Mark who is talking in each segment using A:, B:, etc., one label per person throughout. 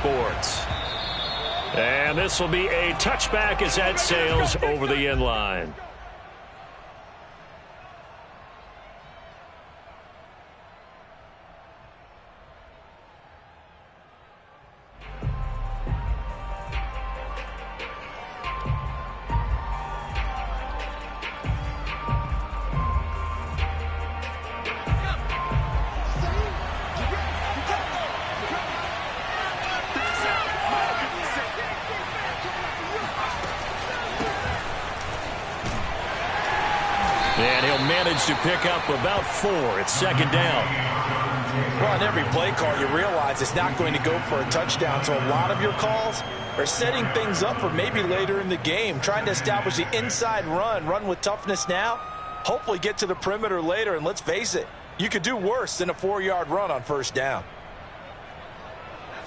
A: Sports. And this will be a touchback as that sails over the end line. And he'll manage to pick up about 4. It's second down.
B: Well, on every play call, you realize it's not going to go for a touchdown. So a lot of your calls are setting things up for maybe later in the game, trying to establish the inside run with toughness now, hopefully get to the perimeter later. And let's face it, you could do worse than a 4-yard run on first down.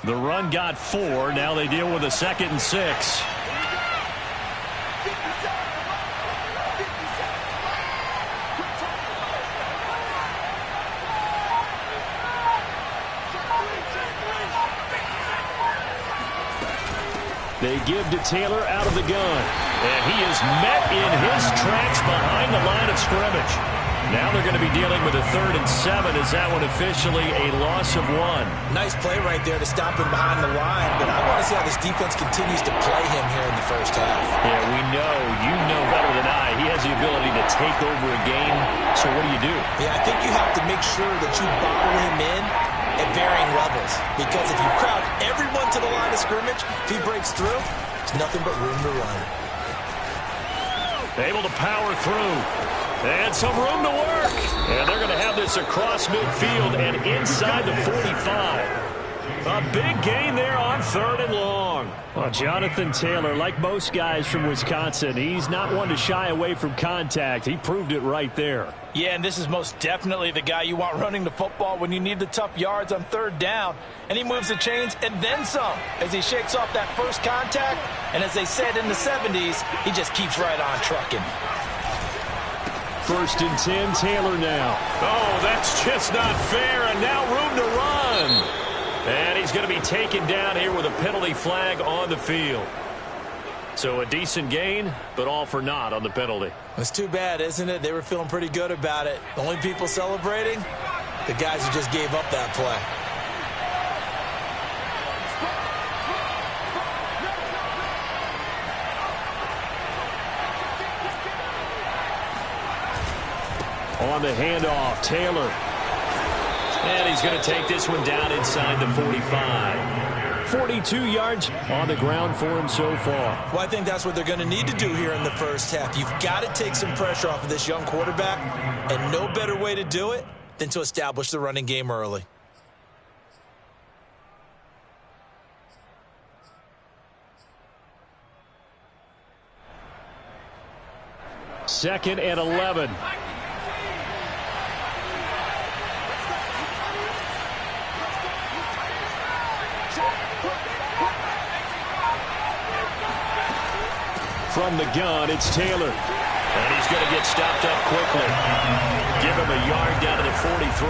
A: The run got 4. Now they deal with a 2nd and 6. They give to Taylor out of the gun. And he is met in his tracks behind the line of scrimmage. Now they're going to be dealing with a 3rd and 7. Is that one officially a loss of 1?
B: Nice play right there to stop him behind the line. But I want to see how this defense continues to play him here in the first half.
A: Yeah, we know. You know better than I. He has the ability to take over a game. So what do?
B: Yeah, I think you have to make sure that you bottle him in at varying levels, because if you crowd everyone to the line of scrimmage, if he breaks through, there's nothing but room to run.
A: Able to power through, and some room to work, and they're going to have this across midfield and inside the 45. A big gain there on 3rd and long. Well, Jonathan Taylor, like most guys from Wisconsin, he's not one to shy away from contact. He proved it right there.
B: Yeah, and this is most definitely the guy you want running the football when you need the tough yards on 3rd down. And he moves the chains and then some as he shakes off that first contact. And as they said in the 70s, he just keeps right on trucking.
A: 1st and 10, Taylor now. Oh, that's just not fair, and now room to run. And he's going to be taken down here with a penalty flag on the field. So a decent gain, but all for naught on the penalty.
B: It's too bad, isn't it? They were feeling pretty good about it. The only people celebrating, the guys who just gave up that play.
A: On the handoff, Taylor. And he's going to take this one down inside the 45. 42 yards on the ground for him so far.
B: Well, I think that's what they're going to need to do here in the first half. You've got to take some pressure off of this young quarterback, and no better way to do it than to establish the running game early.
A: Second and 11. From the gun, it's Taylor. And he's going to get stopped up quickly. Give him a yard down to the 43.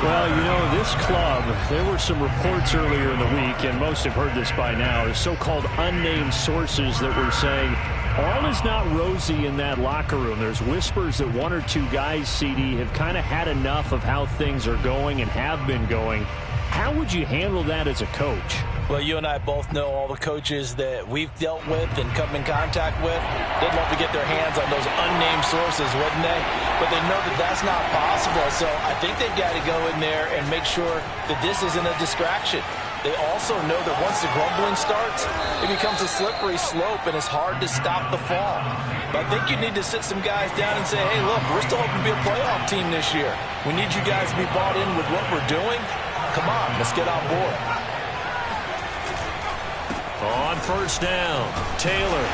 A: Well, you know, this club, there were some reports earlier in the week, and most have heard this by now, is so-called unnamed sources that were saying all is not rosy in that locker room. There's whispers that 1 or 2 guys, CD, have kind of had enough of how things are going and have been going. How would you handle that as a coach?
B: Well, you and I both know all the coaches that we've dealt with and come in contact with. They'd love to get their hands on those unnamed sources, wouldn't they? But they know that that's not possible. So I think they've got to go in there and make sure that this isn't a distraction. They also know that once the grumbling starts, it becomes a slippery slope and it's hard to stop the fall. But I think you need to sit some guys down and say, hey, look, we're still hoping to be a playoff team this year. We need you guys to be bought in with what we're doing. Come on, let's get on board.
A: On first down, Taylor.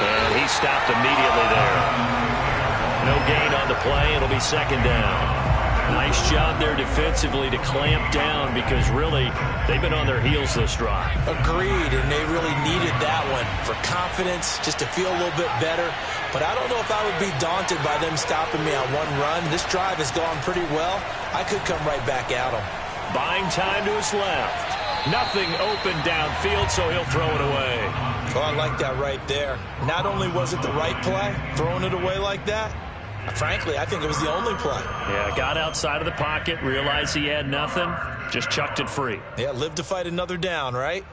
A: And he stopped immediately there. No gain on the play. It'll be second down. Nice job there defensively to clamp down because really they've been on their heels this drive.
B: Agreed, and they really needed that one for confidence, just to feel a little bit better. But I don't know if I would be daunted by them stopping me on one run. This drive has gone pretty well. I could come right back at them.
A: Buying time to his left. Nothing open downfield, so he'll throw it away.
B: Oh, I like that right there. Not only was it the right play, throwing it away like that, frankly, I think it was the only play.
A: Yeah, got outside of the pocket, realized he had nothing, just chucked it free.
B: Yeah, live to fight another down, right?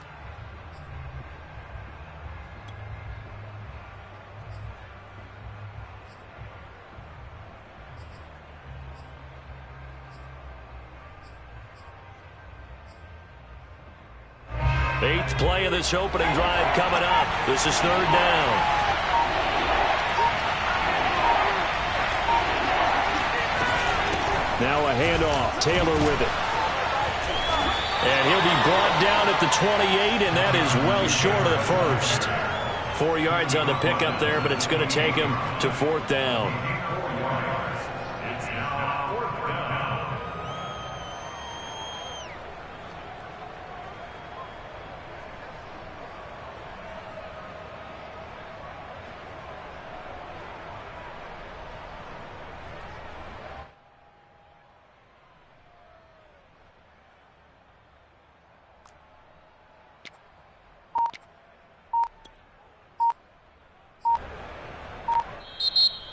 A: Eighth play of this opening drive coming up. This is third down. Now a handoff. Taylor with it. And he'll be brought down at the 28, and that is well short of the first. 4 yards on the pickup there, but it's going to take him to fourth down.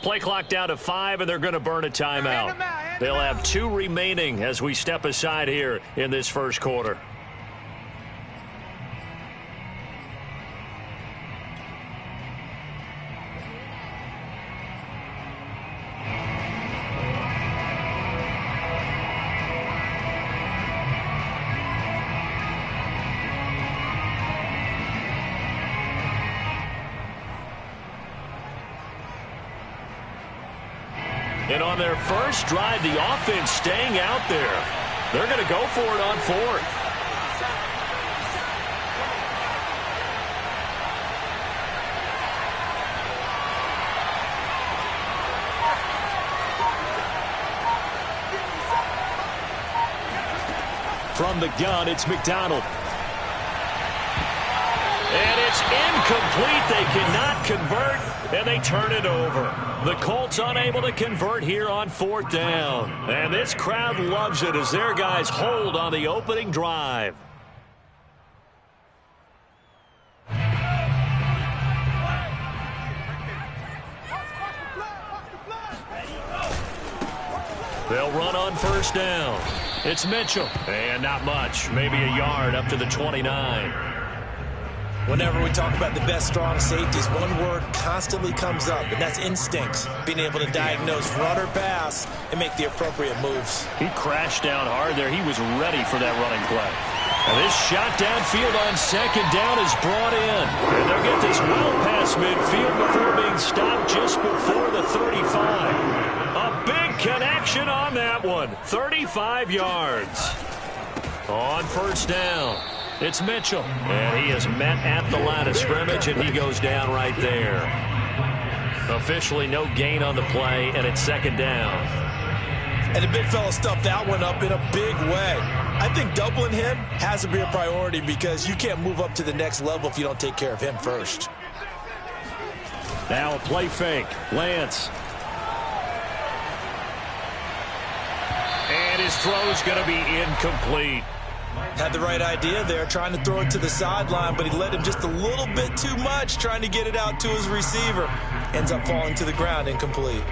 A: Play clock down to 5, and they're going to burn a timeout. They'll have 2 remaining as we step aside here in this first quarter. And on their first drive, the offense staying out there. They're going to go for it on fourth. From the gun, it's McDonald. And it's incomplete. They cannot convert, and they turn it over. The Colts unable to convert here on fourth down. And this crowd loves it as their guys hold on the opening drive. They'll run on first down. It's Mitchell. And not much. Maybe a yard up to the 29.
B: Whenever we talk about the best strong safeties, one word constantly comes up, and that's instincts. Being able to diagnose run or pass and make the appropriate moves.
A: He crashed down hard there. He was ready for that running play. And this shot downfield on second down is brought in. And they'll get this well past midfield before being stopped just before the 35. A big connection on that one. 35 yards. On first down. It's Mitchell, and he is met at the line of scrimmage, and he goes down right there. Officially no gain on the play, and it's second down.
B: And the big fella stuffed that one up in a big way. I think doubling him has to be a priority because you can't move up to the next level if you don't take care of him first.
A: Now a play fake. Lance. And his throw's going to be incomplete.
B: Had the right idea there, trying to throw it to the sideline, but he led him just a little bit too much, trying to get it out to his receiver. Ends up falling to the ground, incomplete.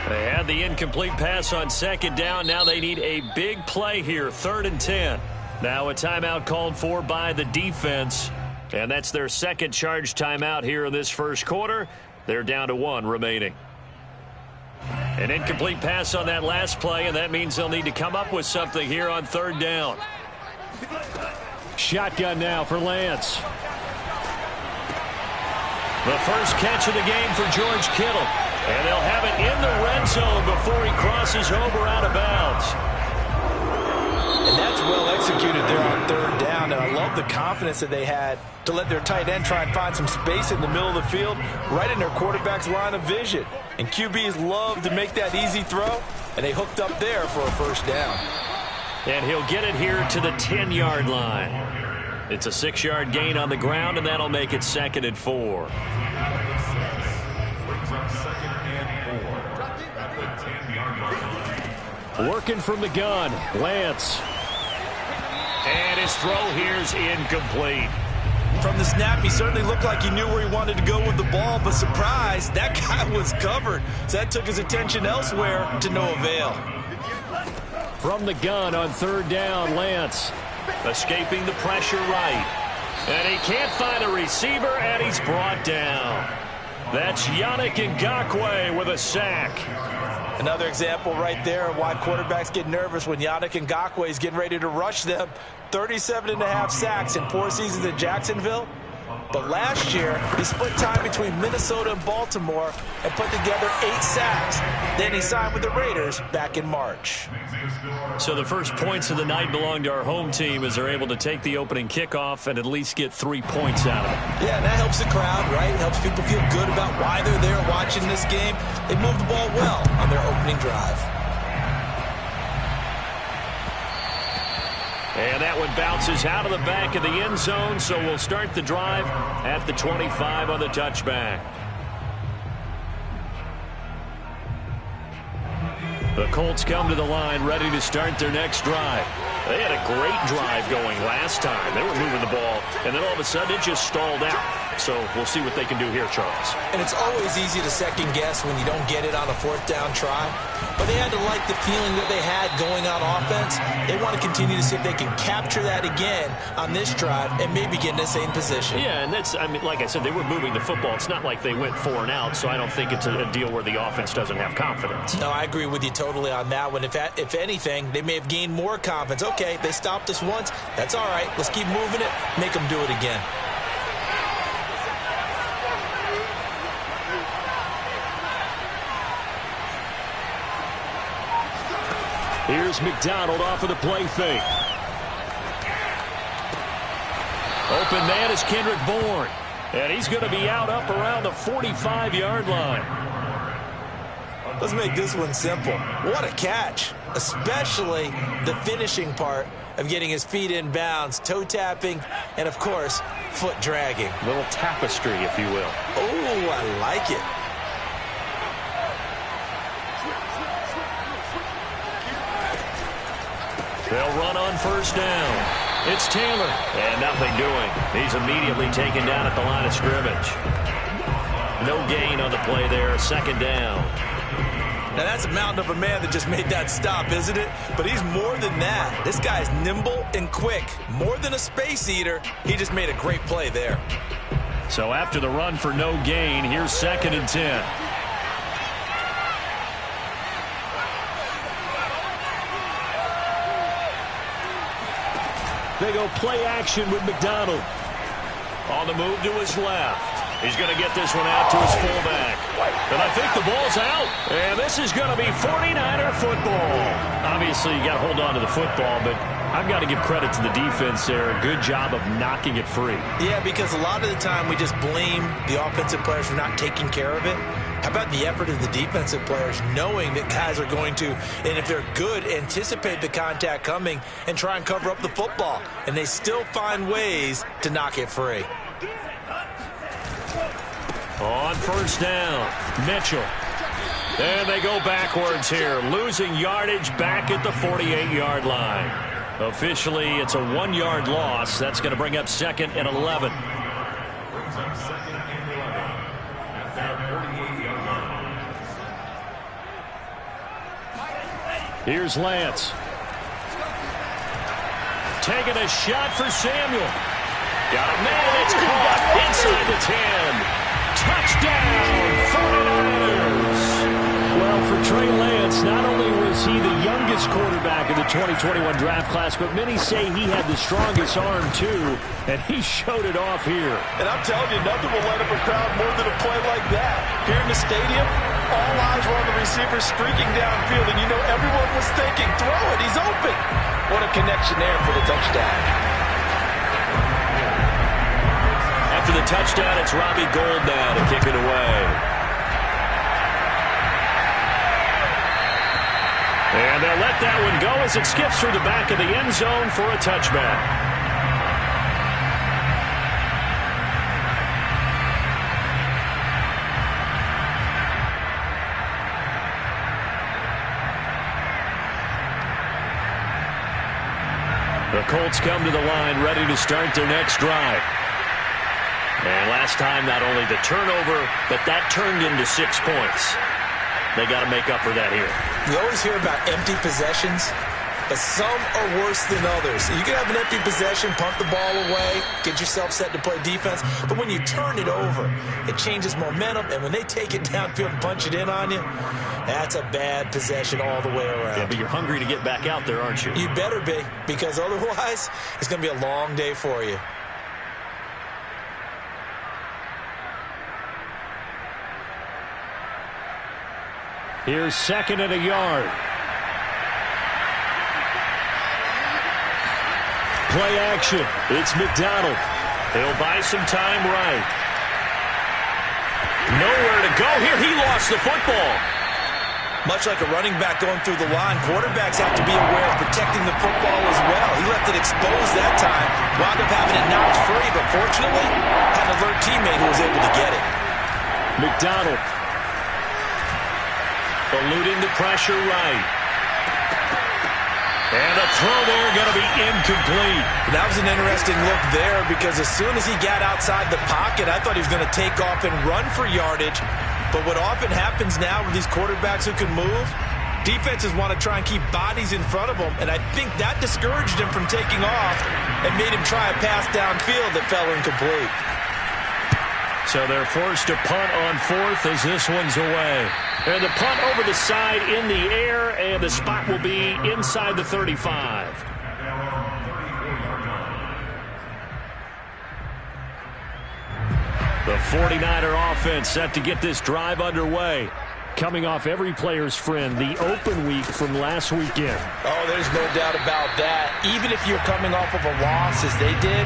A: They had the incomplete pass on second down. Now they need a big play here, 3rd and 10. Now a timeout called for by the defense, and that's their second charge timeout here in this first quarter. They're down to 1 remaining. An incomplete pass on that last play, and that means they'll need to come up with something here on 3rd down. Shotgun now for Lance. The first catch of the game for George Kittle. And they'll have it in the red zone before he crosses over out of bounds.
B: And that's well executed there on 3rd down. And I love the confidence that they had to let their tight end try and find some space in the middle of the field, right in their quarterback's line of vision. And QBs love to make that easy throw, and they hooked up there for a first down.
A: And he'll get it here to the 10-yard line. It's a 6-yard gain on the ground, and that'll make it 2nd and 4. Working from the gun, Lance. And his throw here's incomplete.
B: From the snap, he certainly looked like he knew where he wanted to go with the ball, but surprise, that guy was covered. So that took his attention elsewhere to no avail.
A: From the gun on third down, Lance. Escaping the pressure right. And he can't find a receiver, and he's brought down. That's Yannick Ngakoue with a sack.
B: Another example right there of why quarterbacks get nervous when Yannick Ngakoue is getting ready to rush them. 37.5 sacks in 4 seasons in Jacksonville. But last year, he split time between Minnesota and Baltimore and put together 8 sacks. Then he signed with the Raiders back in March.
A: So the first points of the night belong to our home team as they're able to take the opening kickoff and at least get 3 points out of it.
B: Yeah, and that helps the crowd, right? It helps people feel good about why they're there watching this game. They moved the ball well on their opening drive.
A: And that one bounces out of the back of the end zone, so we'll start the drive at the 25 on the touchback. The Colts come to the line ready to start their next drive. They had a great drive going last time. They were moving the ball, and then all of a sudden it just stalled out. So we'll see what they can do here, Charles.
B: And it's always easy to second guess when you don't get it on a 4th down try. But they had to like the feeling that they had going on offense. They want to continue to see if they can capture that again on this drive and maybe get in the same position.
A: Yeah, and that's, I mean, like I said, they were moving the football. It's not like they went 4 and out, so I don't think it's a deal where the offense doesn't have confidence.
B: No, I agree with you totally on that one. If anything, they may have gained more confidence. Okay, they stopped us once. That's all right. Let's keep moving it. Make them do it again.
A: Here's McDonald off of the play fake. Open man is Kendrick Bourne. And he's going to be out up around the 45-yard line.
B: Let's make this one simple. What a catch, especially the finishing part of getting his feet in bounds, toe tapping, and, of course, foot dragging.
A: A little tapestry, if you will.
B: Oh, I like it.
A: They'll run on first down. It's Taylor. And nothing doing. He's immediately taken down at the line of scrimmage. No gain on the play there. 2nd down.
B: Now, that's a mountain of a man that just made that stop, isn't it? But he's more than that. This guy's nimble and quick. More than a space eater. He just made a great play there.
A: So after the run for no gain, here's 2nd and 10. They go play action with McDonald. On the move to his left. He's going to get this one out to his fullback. And I think the ball's out. And this is going to be 49er football. Obviously, you got to hold on to the football, but I've got to give credit to the defense there. A good job of knocking it free.
B: Yeah, because a lot of the time we just blame the offensive players for not taking care of it. How about the effort of the defensive players knowing that guys are going to, and if they're good, anticipate the contact coming and try and cover up the football. And they still find ways to knock it free.
A: On first down, Mitchell. And they go backwards here, losing yardage back at the 48-yard line. Officially, it's a 1-yard loss. That's going to bring up 2nd and 11. Here's Lance. Taking a shot for Samuel. Got a man. It's caught inside the 10. Touchdown, 49ers. Well, for Trey Lance, not only was he the youngest quarterback in the 2021 draft class, but many say he had the strongest arm, too, and he showed it off here.
B: And I'm telling you, nothing will light up a crowd more than a play like that. Here in the stadium, all eyes were on the receiver streaking downfield, and you know everyone was thinking, throw it, he's open. What a connection there for the touchdown.
A: After the touchdown, it's Robbie Gould now to kick it away. And they'll let that one go as it skips through the back of the end zone for a touchback. The Colts come to the line ready to start their next drive. And last time, not only the turnover, but that turned into 6 points. They got to make up for that here.
B: You always hear about empty possessions, but some are worse than others. You can have an empty possession, punt the ball away, get yourself set to play defense, but when you turn it over, it changes momentum, and when they take it downfield and punch it in on you, that's a bad possession all the way around.
A: Yeah, but you're hungry to get back out there, aren't you?
B: You better be, because otherwise, it's going to be a long day for you.
A: Here's second and a yard. Play action. It's McDonald. He'll buy some time right. Nowhere to go here. He lost the football.
B: Much like a running back going through the line, quarterbacks have to be aware of protecting the football as well. He left it exposed that time. Wound up having it knocked free, but fortunately, had an alert teammate who was able to get it.
A: McDonald. Eluding the pressure right. And the throw there going to be incomplete.
B: That was an interesting look there because as soon as he got outside the pocket, I thought he was going to take off and run for yardage. But what often happens now with these quarterbacks who can move, defenses want to try and keep bodies in front of them, and I think that discouraged him from taking off and made him try a pass downfield that fell incomplete.
A: So they're forced to punt on fourth as this one's away. And the punt over the side in the air, and the spot will be inside the 35. The 49er offense set to get this drive underway. Coming off every player's friend, the open week from last weekend.
B: Oh, there's no doubt about that. Even if you're coming off of a loss as they did,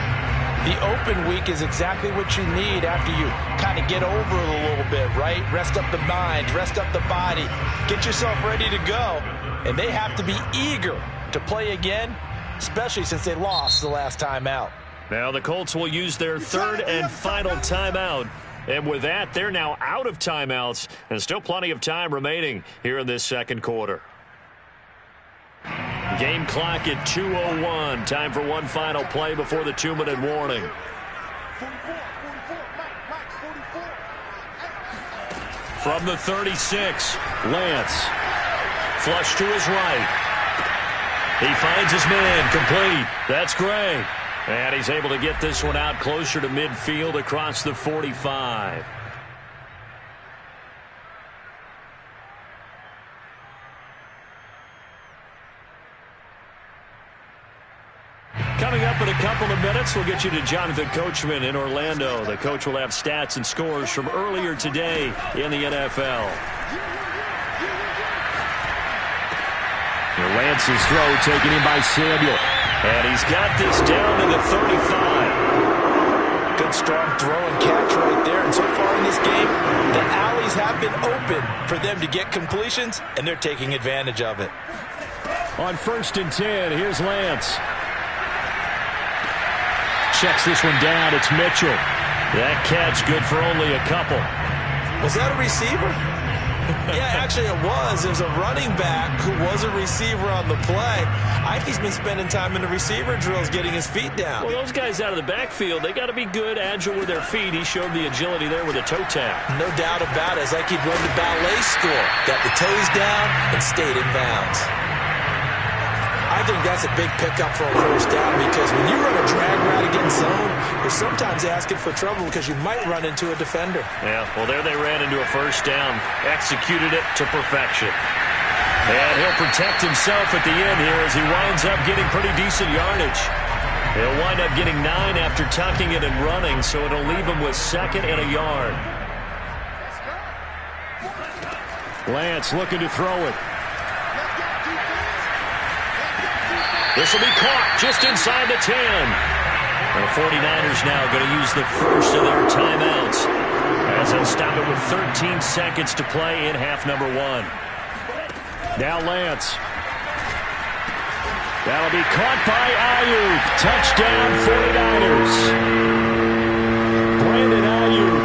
B: the open week is exactly what you need after you kind of get over it a little bit, right? Rest up the mind, rest up the body, get yourself ready to go. And they have to be eager to play again, especially since they lost the last time out.
A: Now the Colts will use their third and final timeout. And with that, they're now out of timeouts and still plenty of time remaining here in this second quarter. Game clock at 2:01. Time for one final play before the 2-minute warning. From the 36, Lance. Flush to his right. He finds his man, complete. That's Gray. And he's able to get this one out closer to midfield across the 45. Coming up in a couple of minutes, we'll get you to Jonathan Coachman in Orlando. The coach will have stats and scores from earlier today in the NFL. Lance's throw taken in by Samuel. And he's got this down to the 35.
B: Good strong throw and catch right there. And so far in this game, the alleys have been open for them to get completions, and they're taking advantage of it.
A: On 1st and 10, here's Lance. Checks this one down. It's Mitchell. That catch good for only a couple.
B: Was that a receiver? Yeah, actually it was. It was a running back who was a receiver on the play. I think he's been spending time in the receiver drills getting his feet down.
A: Well, those guys out of the backfield, they got to be good, agile with their feet. He showed the agility there with a toe tap.
B: No doubt about it. It's like he'd run to ballet school. Got the toes down and stayed in bounds. I think that's a big pickup for a first down because when you run a drag route against zone, you're sometimes asking for trouble because you might run into a defender.
A: Yeah, well, there they ran into a first down. Executed it to perfection. And he'll protect himself at the end here as he winds up getting pretty decent yardage. He'll wind up getting 9 after tucking it and running, so it'll leave him with 2nd and a yard. Lance looking to throw it. This will be caught just inside the 10. The 49ers now going to use the first of their timeouts as they'll stop it with 13 seconds to play in half number 1. Now Lance. That'll be caught by Ayuk. Touchdown 49ers. Brandon Ayuk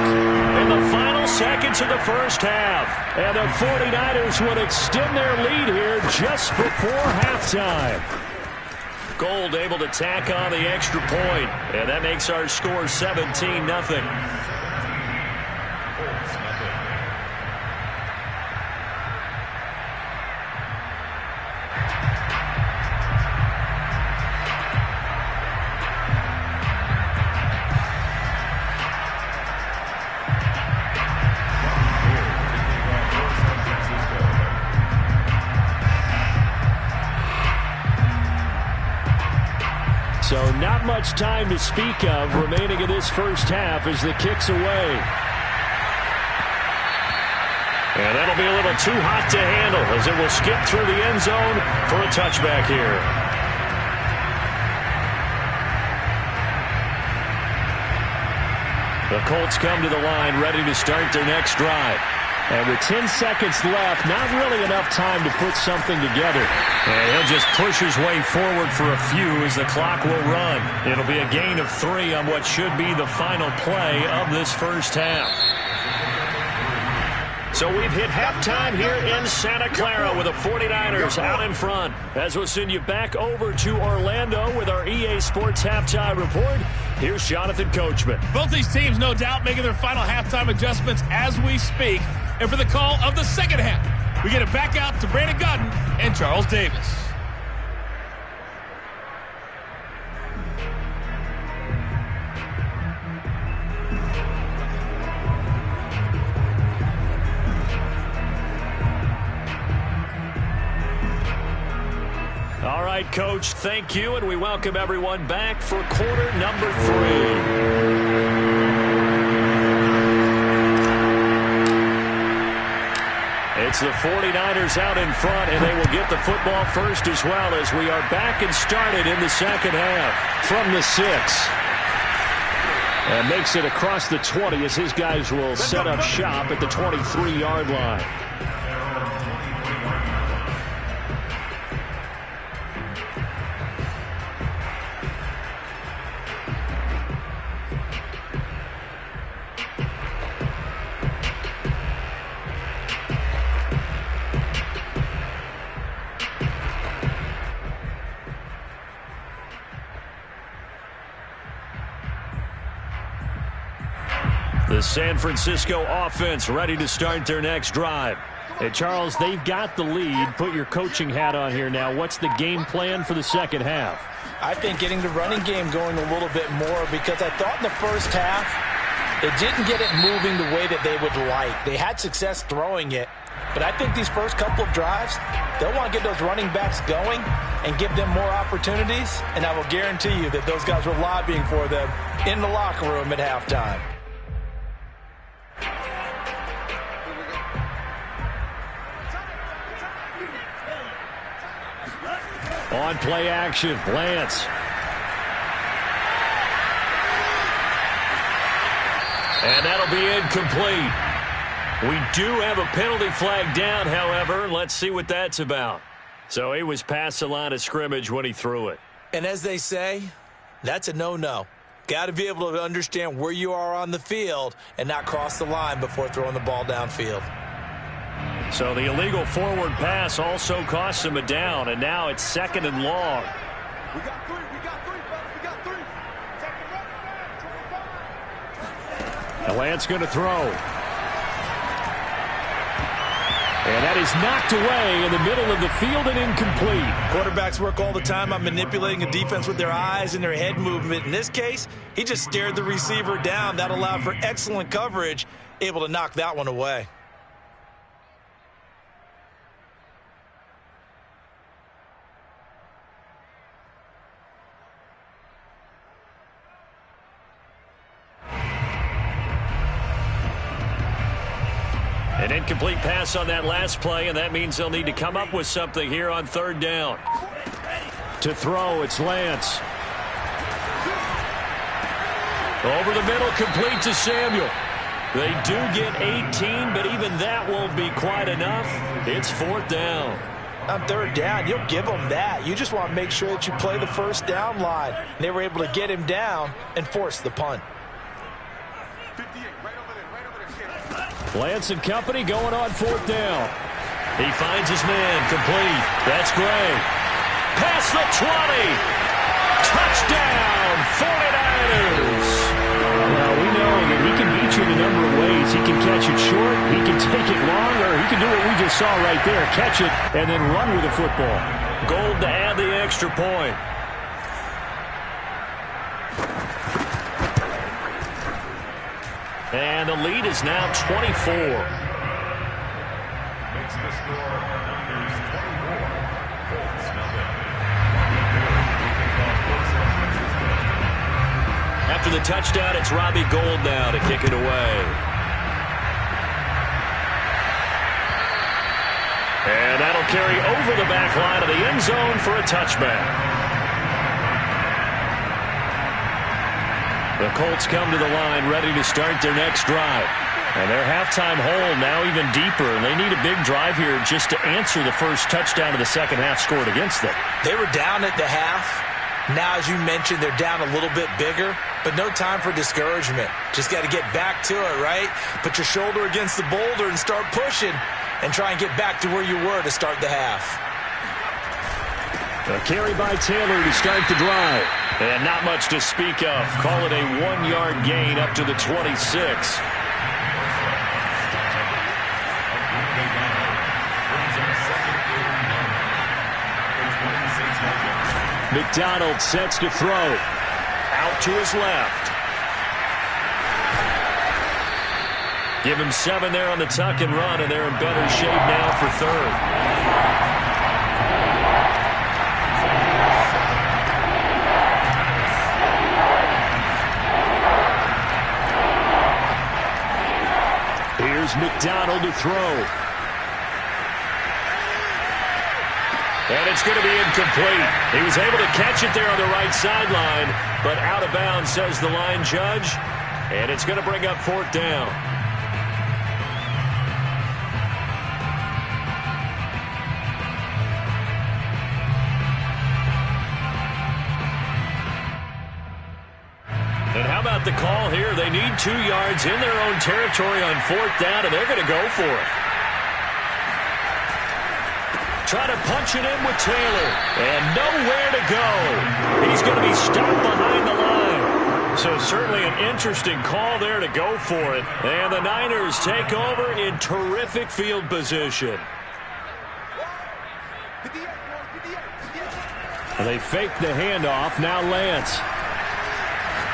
A: in the final seconds of the first half. And the 49ers would extend their lead here just before halftime. Gold able to tack on the extra point, and that makes our score 17-0. So not much time to speak of remaining in this first half as the kick's away. And that'll be a little too hot to handle as it will skip through the end zone for a touchback here. The Colts come to the line ready to start their next drive. And with 10 seconds left, not really enough time to put something together. And he'll just push his way forward for a few as the clock will run. It'll be a gain of 3 on what should be the final play of this first half. So we've hit halftime here in Santa Clara with the 49ers out in front. As we'll send you back over to Orlando with our EA Sports Halftime Report. Here's Jonathan Coachman.
C: Both these teams, no doubt, making their final halftime adjustments as we speak. And for the call of the second half, we get it back out to Brandon Godden and Charles Davis.
A: All right, Coach, thank you, and we welcome everyone back for quarter number 3. It's the 49ers out in front, and they will get the football first as well as we are back and started in the second half from the 6. And makes it across the 20 as his guys will set up shop at the 23-yard line. The San Francisco offense ready to start their next drive. Hey, Charles, they've got the lead. Put your coaching hat on here now. What's the game plan for the second half?
B: I think getting the running game going a little bit more because I thought in the first half it didn't get it moving the way that they would like. They had success throwing it, but I think these first couple of drives, they'll want to get those running backs going and give them more opportunities, and I will guarantee you that those guys were lobbying for them in the locker room at halftime.
A: On play action, Lance. And that'll be incomplete. We do have a penalty flag down, however. Let's see what that's about. So he was past the line of scrimmage when he threw it.
B: And as they say, that's a no-no. Got to be able to understand where you are on the field and not cross the line before throwing the ball downfield.
A: So the illegal forward pass also costs him a down, and now it's 2nd and long.
D: We got 3, brother. We got 3.
A: And Lance going to throw. And that is knocked away in the middle of the field and incomplete.
B: Quarterbacks work all the time on manipulating a defense with their eyes and their head movement. In this case, he just stared the receiver down. That allowed for excellent coverage, able to knock that one away.
A: An incomplete pass on that last play, and that means they'll need to come up with something here on 3rd down. To throw, it's Lance. Over the middle, complete to Samuel. They do get 18, but even that won't be quite enough. It's 4th down.
B: On 3rd down, you'll give them that. You just want to make sure that you play the first down line. They were able to get him down and force the punt.
A: Lance and company going on 4th down. He finds his man, complete. That's Gray. Past the 20. Touchdown, 49ers! Well, we know that he can beat you in a number of ways. He can catch it short, he can take it long, or he can do what we just saw right there, catch it and then run with the football. Gold to add the extra point. And the lead is now 24.
E: Makes the score Niners 24. Colts nothing.
A: After the touchdown, it's Robbie Gould now to kick it away. And that'll carry over the back line of the end zone for a touchback. The Colts come to the line ready to start their next drive. And their halftime hole now even deeper, and they need a big drive here just to answer the first touchdown of the second half scored against them.
B: They were down at the half. Now, as you mentioned, they're down a little bit bigger, but no time for discouragement. Just got to get back to it, right? Put your shoulder against the boulder and start pushing and try and get back to where you were to start the half.
A: A carry by Taylor to start the drive. And not much to speak of. Call it a 1-yard gain up to the 26. McDonald sets to throw. Out to his left. Give him 7 there on the tuck and run, and they're in better shape now for third. Here's McDonald to throw. And it's going to be incomplete. He was able to catch it there on the right sideline, but out of bounds, says the line judge. And it's going to bring up 4th down. And how about the call here? They need 2 yards in their own territory on 4th down, and they're going to go for it. Try to punch it in with Taylor, and nowhere to go. He's going to be stopped behind the line. So certainly an interesting call there to go for it. And the Niners take over in terrific field position. They fake the handoff. Now Lance.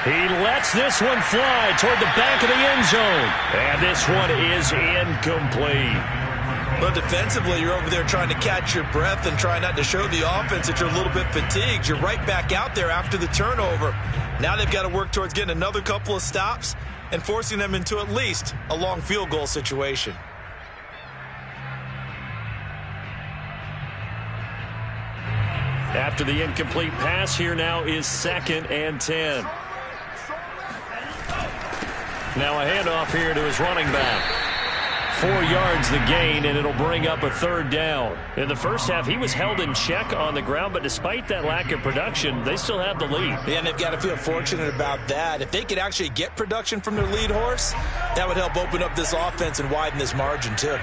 A: He lets this one fly toward the back of the end zone. And this one is incomplete.
B: But defensively, you're over there trying to catch your breath and try not to show the offense that you're a little bit fatigued. You're right back out there after the turnover. Now they've got to work towards getting another couple of stops and forcing them into at least a long field goal situation.
A: After the incomplete pass, here now is 2nd and 10. Now a handoff here to his running back. 4 yards the gain, and it'll bring up a 3rd down. In the first half, he was held in check on the ground, but despite that lack of production, they still have the lead.
B: Yeah, and they've got to feel fortunate about that. If they could actually get production from their lead horse, that would help open up this offense and widen this margin, too.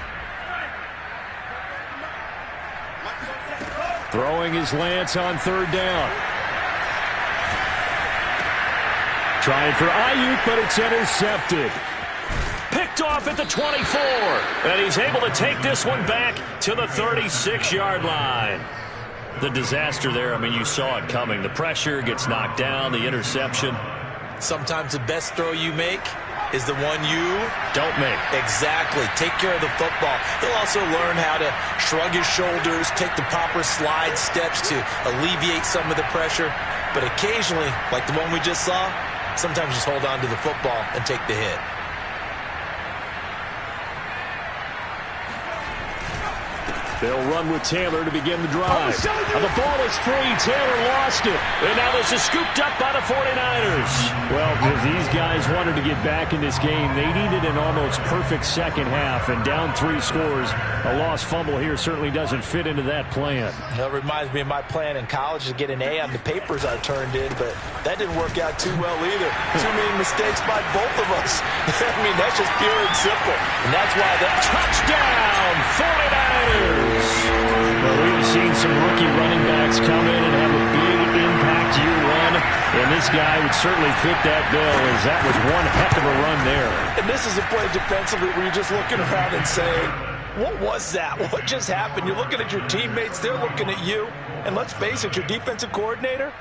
A: Throwing is Lance on 3rd down. Trying for Ayuk, but it's intercepted. Picked off at the 24. And he's able to take this one back to the 36-yard line. The disaster there, I mean, you saw it coming. The pressure gets knocked down, the interception.
B: Sometimes the best throw you make is the one you
A: don't make.
B: Exactly. Take care of the football. He'll also learn how to shrug his shoulders, take the proper slide steps to alleviate some of the pressure. But occasionally, like the one we just saw, sometimes just hold on to the football and take the hit.
A: They'll run with Taylor to begin the drive. The ball is free. Taylor lost it. And now this is scooped up by the 49ers. Well, if these guys wanted to get back in this game, they needed an almost perfect second half. And down 3 scores, a lost fumble here certainly doesn't fit into that plan.
B: That reminds me of my plan in college to get an A on the papers I turned in, but that didn't work out too well either. Too many mistakes by both of us. I mean, that's just pure and simple. And that's why the
A: touchdown, 49ers. Well, we've seen some rookie running backs come in and have a big impact year 1. this guy would certainly fit that bill, as that was one heck of a run there.
B: And this is a play defensively where you're just looking around and saying, what was that? What just happened? You're looking at your teammates. They're looking at you. And let's face it, your defensive coordinator,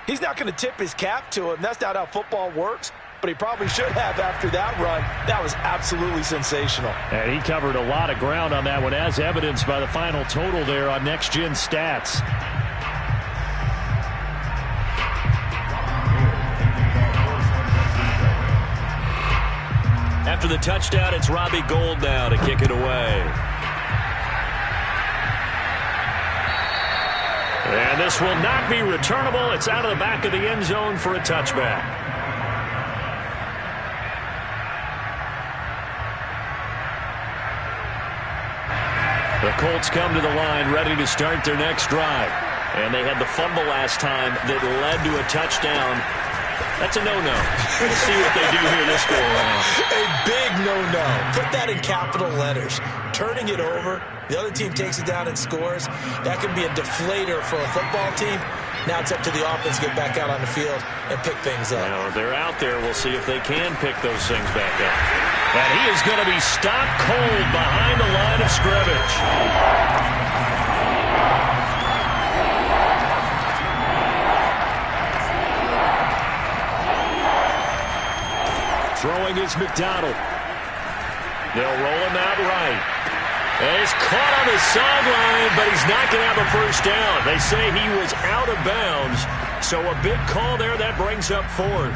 B: he's not going to tip his cap to him. That's not how football works. But he probably should have after that run. That was absolutely sensational.
A: And he covered a lot of ground on that one, as evidenced by the final total there on Next Gen Stats. After the touchdown, it's Robbie Gould now to kick it away. And this will not be returnable. It's out of the back of the end zone for a touchback. The Colts come to the line ready to start their next drive. And they had the fumble last time that led to a touchdown. That's a no-no. We'll see what they do here this go around.
B: A big no-no. Put that in capital letters. Turning it over, the other team takes it down and scores. That can be a deflator for a football team. Now it's up to the offense to get back out on the field and pick things up.
A: Well, they're out there. We'll see if they can pick those things back up. And he is going to be stopped cold behind the line of scrimmage. Throwing is McDonald. They'll roll him out right. And he's caught on the sideline, but he's not going to have a first down. They say he was out of bounds. So a big call there. That brings up fourth.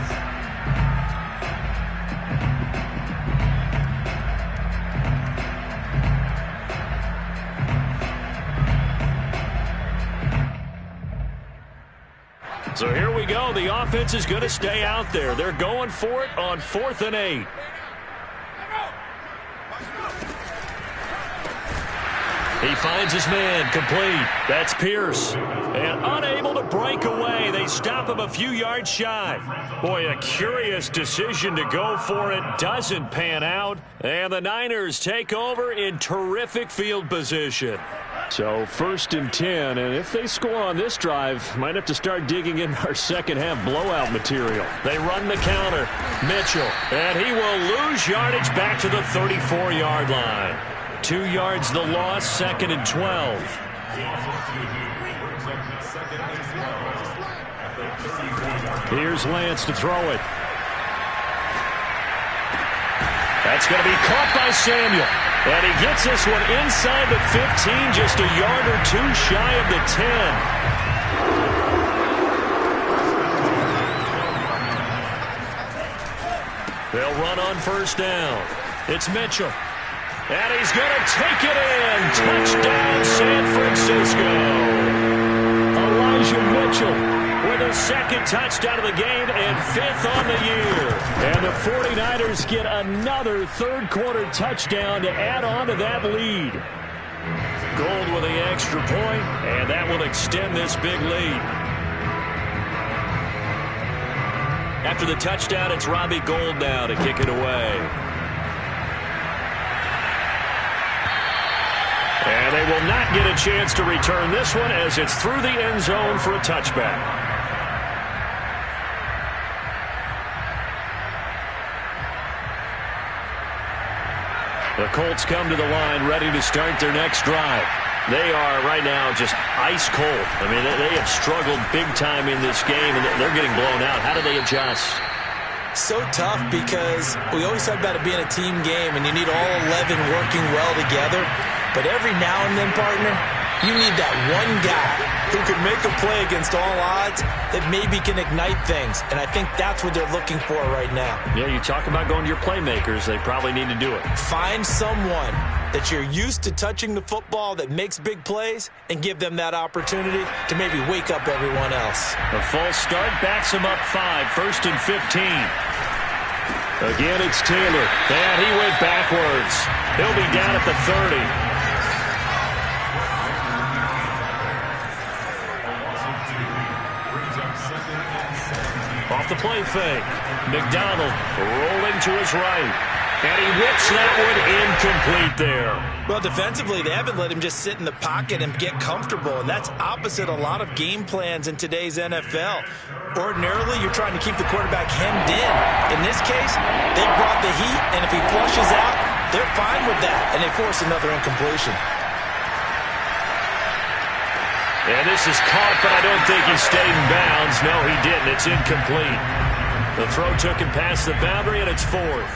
A: So here we go. The offense is going to stay out there. They're going for it on 4th and 8. He finds his man, complete. That's Pierce. And unable to break away. They stop him a few yards shy. Boy, a curious decision to go for it. Doesn't pan out. And the Niners take over in terrific field position. So 1st and 10, and if they score on this drive, might have to start digging in our second half blowout material. They run the counter. Mitchell, and he will lose yardage back to the 34-yard line. 2 yards the loss, 2nd and 12. Here's Lance to throw it. That's going to be caught by Samuel. And he gets this one inside the 15, just a yard or two shy of the 10. They'll run on 1st down. It's Mitchell. And he's going to take it in. Touchdown, San Francisco. Elijah Mitchell with his 2nd touchdown of the game and 5th on the year. And the 49ers get another 3rd-quarter touchdown to add on to that lead. Gould with the extra point, and that will extend this big lead. After the touchdown, it's Robbie Gould now to kick it away. And they will not get a chance to return this one as it's through the end zone for a touchback. The Colts come to the line ready to start their next drive. They are right now just ice cold. I mean, they have struggled big time in this game, and they're getting blown out. How do they adjust?
B: So tough because we always talk about it being a team game, and you need all 11 working well together. But every now and then, partner, you need that one guy who can make a play against all odds that maybe can ignite things. And I think that's what they're looking for right now.
A: Yeah, you talk about going to your playmakers. They probably need to do it.
B: Find someone that you're used to touching the football that makes big plays and give them that opportunity to maybe wake up everyone else.
A: A false start backs him up 5, 1st and 15. Again, it's Taylor. And he went backwards. He'll be down at the 30. Off the play fake. McDonald rolling to his right. And he whips that one incomplete there.
B: Well, defensively, they haven't let him just sit in the pocket and get comfortable, and that's opposite a lot of game plans in today's NFL. Ordinarily, you're trying to keep the quarterback hemmed in. In this case, they brought the heat, and if he flushes out, they're fine with that, and they force another incompletion.
A: And this is caught, but I don't think he stayed in bounds. No, he didn't. It's incomplete. The throw took him past the boundary, and it's fourth.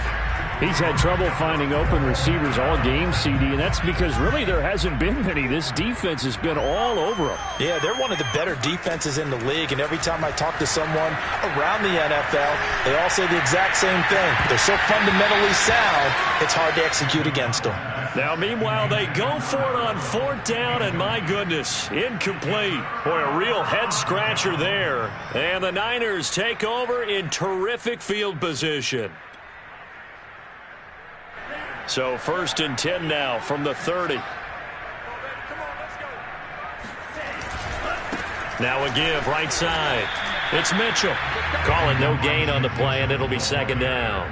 C: He's had trouble finding open receivers all game, CD, and that's because really there hasn't been many. This defense has been all over him.
B: Yeah, they're one of the better defenses in the league, and every time I talk to someone around the NFL, they all say the exact same thing. They're so fundamentally sound, it's hard to execute against them.
A: Now, meanwhile, they go for it on fourth down, and my goodness, incomplete. Boy, a real head-scratcher there. And the Niners take over in terrific field position. So 1st and 10 now from the 30. Now a give right side. It's Mitchell. Calling no gain on the play, and it'll be 2nd down.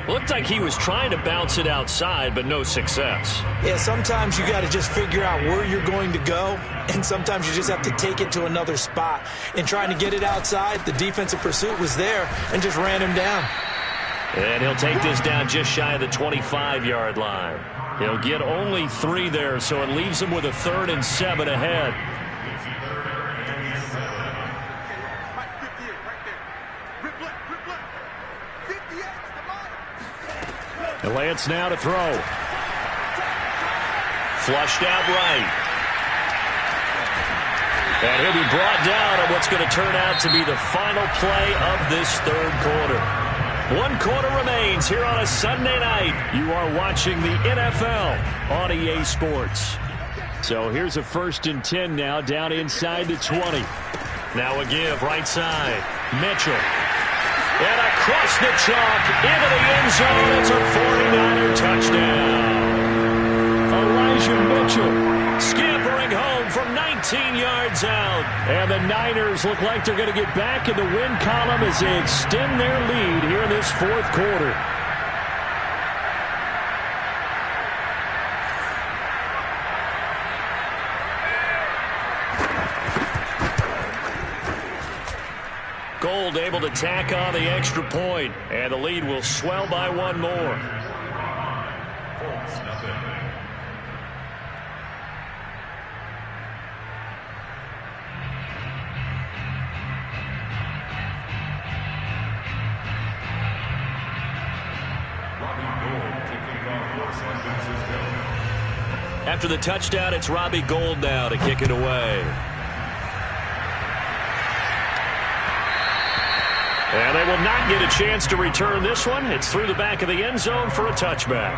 A: Looked like he was trying to bounce it outside, but no success.
B: Yeah, sometimes you got to just figure out where you're going to go, and sometimes you just have to take it to another spot. In trying to get it outside, the defensive pursuit was there and just ran him down.
A: And he'll take this down just shy of the 25-yard line. He'll get only 3 there, so it leaves him with a 3rd and 7 ahead.
C: And Lance now to throw.
A: Flushed out right. And he'll be brought down on what's going to turn out to be the final play of this 3rd quarter. 1 quarter remains here on a Sunday night. You are watching the NFL on EA Sports.
C: So here's a 1st and 10 now down inside the 20.
A: Now a give right side. Mitchell. And across the chalk into the end zone. It's a 49er touchdown.
C: Elijah Mitchell
A: scampering home from 19 yards out.
C: And the Niners look like they're going to get back in the win column as they extend their lead here in this 4th quarter.
A: Gold able to tack on the extra point, and the lead will swell by 1 more.
E: Colts, nothing.
A: After the touchdown, it's Robbie Gould now to kick it away. And they will not get a chance to return this one. It's through the back of the end zone for a touchback.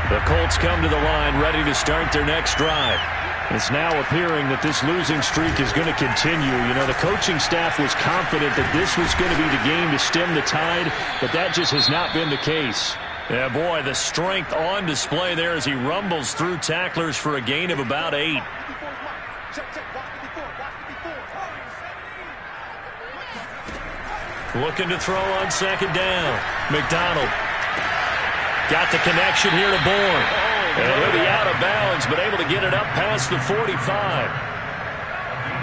A: The Colts come to the line ready to start their next drive.
C: It's now appearing that this losing streak is going to continue. You know, the coaching staff was confident that this was going to be the game to stem the tide, but that just has not been the case.
A: Yeah, boy, the strength on display there as he rumbles through tacklers for a gain of about 8. Looking to throw on 2nd down. McDonald got the connection here to Bourne. And he'll be out of bounds, but able to get it up past the 45.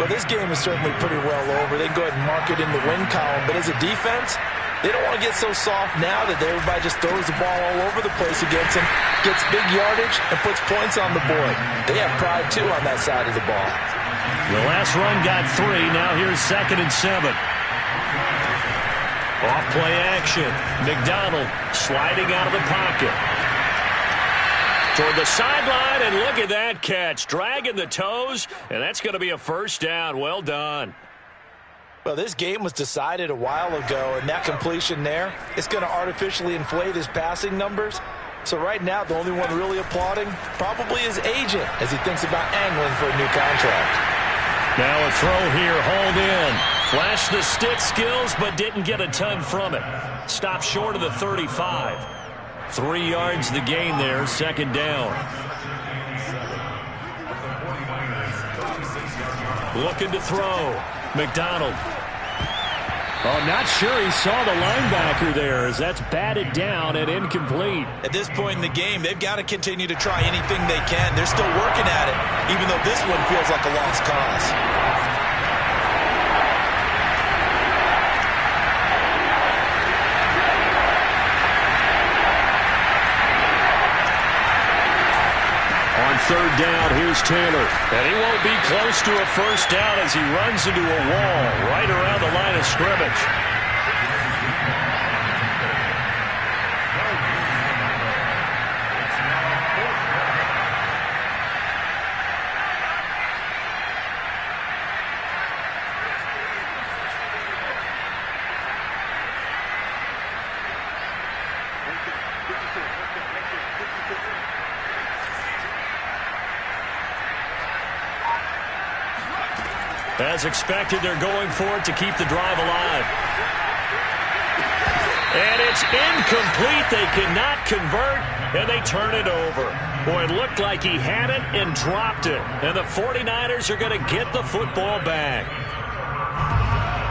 B: Well, this game is certainly pretty well over. They can go ahead and mark it in the win column, but as a defense, they don't want to get so soft now that everybody just throws the ball all over the place against them, gets big yardage, and puts points on the board. They have pride, too, on that side of the ball.
A: The last run got 3. Now here's 2nd and 7. Off play action. McDonald sliding out of the pocket. Toward the sideline, and look at that catch. Dragging the toes, and that's going to be a 1st down. Well done.
B: Well, this game was decided a while ago, and that completion there is going to artificially inflate his passing numbers. So right now, the only one really applauding probably his agent as he thinks about angling for a new contract.
A: Now a throw here, hauled in. Flashed the stick skills, but didn't get a ton from it. Stopped short of the 35. 3 yards the gain there, 2nd down. Looking to throw. McDonald.
C: Oh, not sure he saw the linebacker there as that's batted down and incomplete.
B: At this point in the game, they've got to continue to try anything they can. They're still working at it, even though this one feels like a lost cause.
C: On third down, here's Taylor.
A: And he won't be close to a first down as he runs into a wall right around the line of scrimmage. As expected, they're going for it to keep the drive alive. And it's incomplete. They cannot convert, and they turn it over. Boy, it looked like he had it and dropped it. And the 49ers are going to get the football back.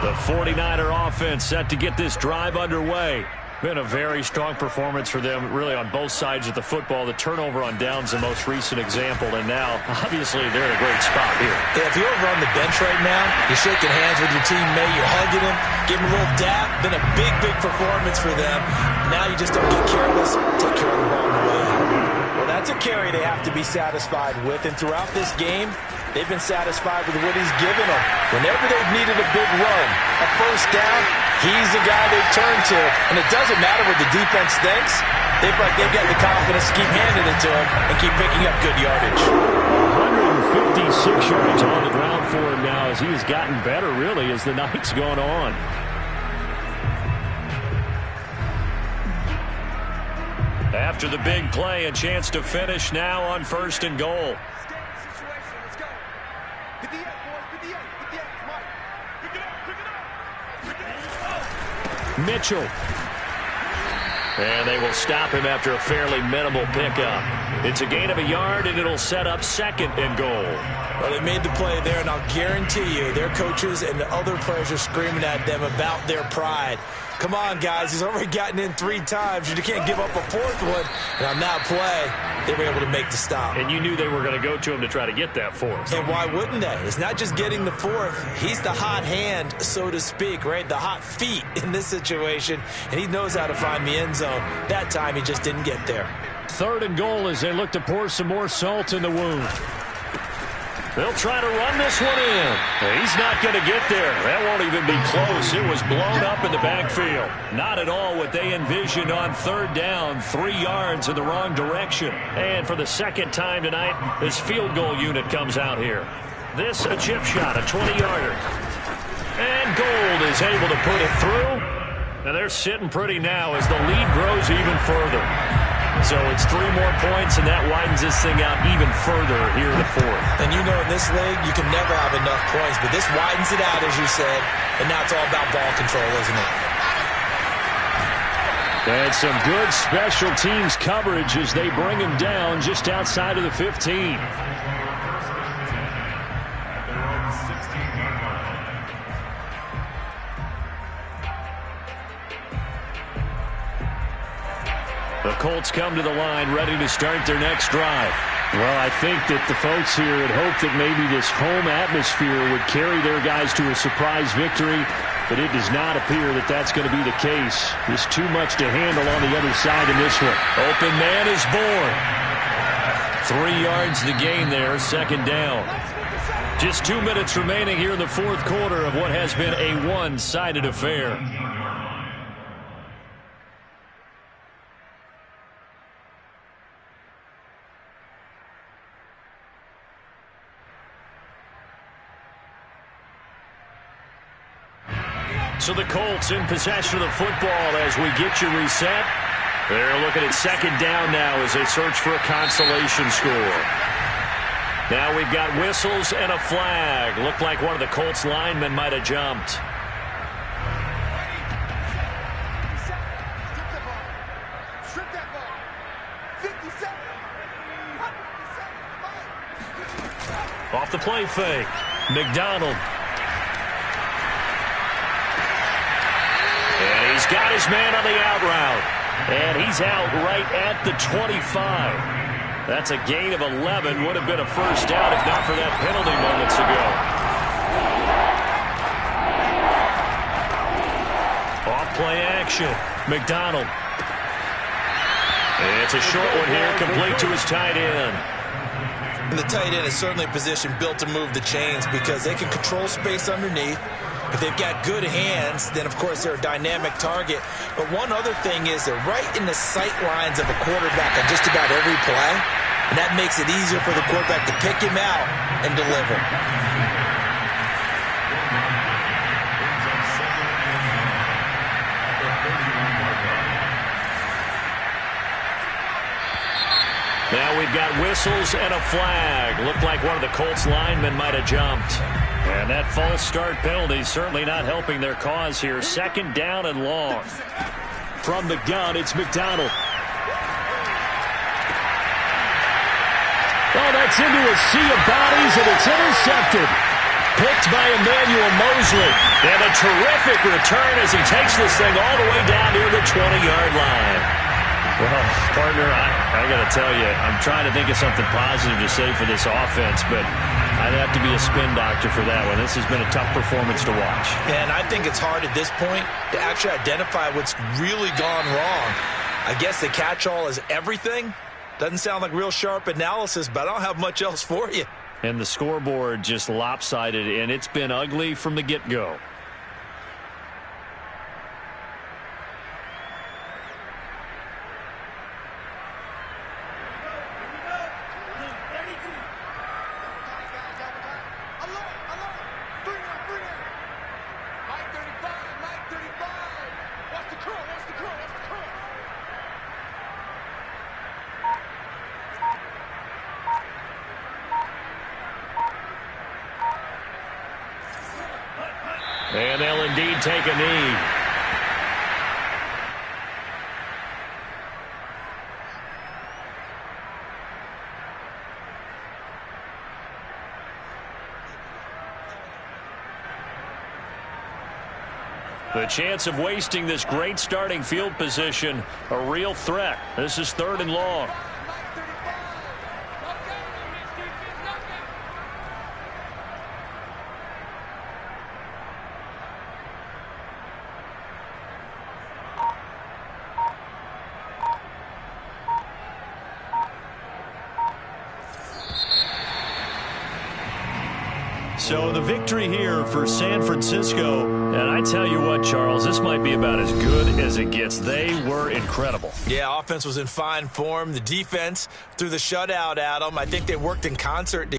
A: The 49er offense set to get this drive underway. Been a very strong performance for them, really, on both sides of the football. The turnover on downs the most recent example, and now, obviously, they're in a great spot here.
B: Yeah, if you're over on the bench right now, you're shaking hands with your teammate, you're hugging him, giving him a little dap. Been a big, big performance for them. Now you just don't get careless, take care of the ball on the way out. Well, that's a carry they have to be satisfied with, and throughout this game, they've been satisfied with what he's given them. Whenever they've needed a big run, a first down, he's the guy they turn to. And it doesn't matter what the defense thinks. They've got the confidence to keep handing it to him and keep picking up good yardage.
C: 156 yards on the ground for him now as he has gotten better, really, as the night's gone on.
A: After the big play, a chance to finish now on 1st and goal.
C: Mitchell.
A: And they will stop him after a fairly minimal pickup. It's a gain of a yard, and it'll set up 2nd and goal.
B: Well, they made the play there, and I'll guarantee you their coaches and the other players are screaming at them about their pride. Come on, guys. He's already gotten in 3 times. You can't give up a 4th one. And on that play, they were able to make the stop.
C: And you knew they were going to go to him to try to get that 4th.
B: And why wouldn't they? It's not just getting the 4th. He's the hot hand, so to speak, right? The hot feet in this situation. And he knows how to find the end zone. That time, he just didn't get there.
C: 3rd and goal as they look to pour some more salt in the wound. They'll try to run this one in. He's not going to get there. That won't even be close. It was blown up in the backfield. Not at all what they envisioned on 3rd down. 3 yards in the wrong direction. And for the 2nd time tonight, this field goal unit comes out here. This a chip shot, a 20-yarder. And Gold is able to put it through. And they're sitting pretty now as the lead grows even further. So it's 3 more points, and that widens this thing out even further here in the 4th.
B: And you know in this league, you can never have enough points, but this widens it out, as you said, and now it's all about ball control, isn't it?
C: And some good special teams coverage as they bring him down just outside of the 15. The Colts come to the line ready to start their next drive. Well, I think that the folks here had hoped that maybe this home atmosphere would carry their guys to a surprise victory, but it does not appear that that's going to be the case. There's too much to handle on the other side in this one.
A: Open man is born. 3 yards the gain there, 2nd down. Just 2 minutes remaining here in the 4th quarter of what has been a one-sided affair. So the Colts in possession of the football as we get you reset. They're looking at 2nd down now as they search for a consolation score. Now we've got whistles and a flag. Looked like one of the Colts linemen might have jumped. Off the play fake. McDonald.
C: got his man on the out route. And he's out right at the 25. That's a gain of 11. Would have been a first down if not for that penalty moments ago. Off-play action. McDonald. It's a short one here, complete to his tight end.
B: And the tight end is certainly a position built to move the chains because they can control space underneath. If they've got good hands, then, of course, they're a dynamic target. But one other thing is they're right in the sight lines of a quarterback on just about every play, and that makes it easier for the quarterback to pick him out and deliver.
C: Now we've got whistles and a flag. Looked like one of the Colts linemen might have jumped. And that false start penalty certainly not helping their cause here. Second down and long. From the gun, it's McDonald. Oh, that's into a sea of bodies, and it's intercepted. Picked by Emmanuel Mosley. And a terrific return as he takes this thing all the way down near the 20-yard line. Well, partner, I got to tell you, I'm trying to think of something positive to say for this offense, but I'd have to be a spin doctor for that one. This has been a tough performance to watch.
B: And I think it's hard at this point to actually identify what's really gone wrong. I guess the catch-all is everything. Doesn't sound like real sharp analysis, but I don't have much else for you.
C: And the scoreboard just lopsided, and it's been ugly from the get-go. And they'll indeed take a knee. The chance of wasting this great starting field position, a real threat. This is third and long. So the victory here for San Francisco. And I tell you what, Charles, this might be about as good as it gets. They were incredible.
B: Yeah, offense was in fine form. The defense threw the shutout at them. I think they worked in concert to